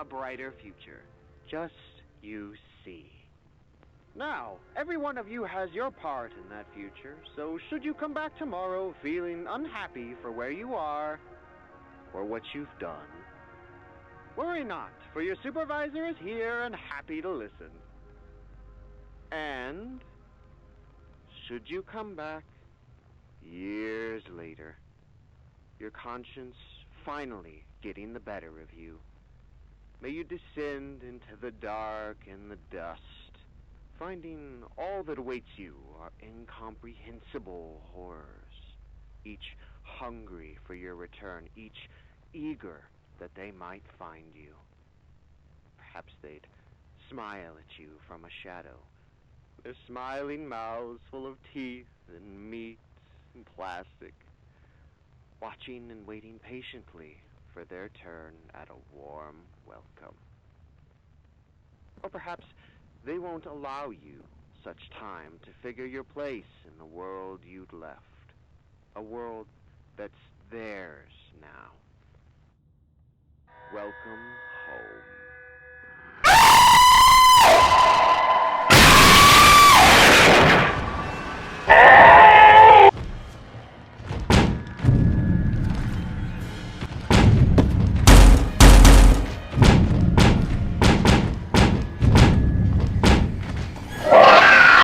a brighter future. Just you see. Now, every one of you has your part in that future, so should you come back tomorrow feeling unhappy for where you are or what you've done, worry not, for your supervisor is here and happy to listen. And should you come back years later, your conscience finally getting the better of you, may you descend into the dark and the dust, finding all that awaits you are incomprehensible horrors, each hungry for your return, each eager that they might find you. Perhaps they'd smile at you from a shadow, their smiling mouths full of teeth and meat and plastic, watching and waiting patiently for their turn at a warm welcome. Or perhaps they won't allow you such time to figure your place in the world you'd left, a world that's theirs now. Welcome home.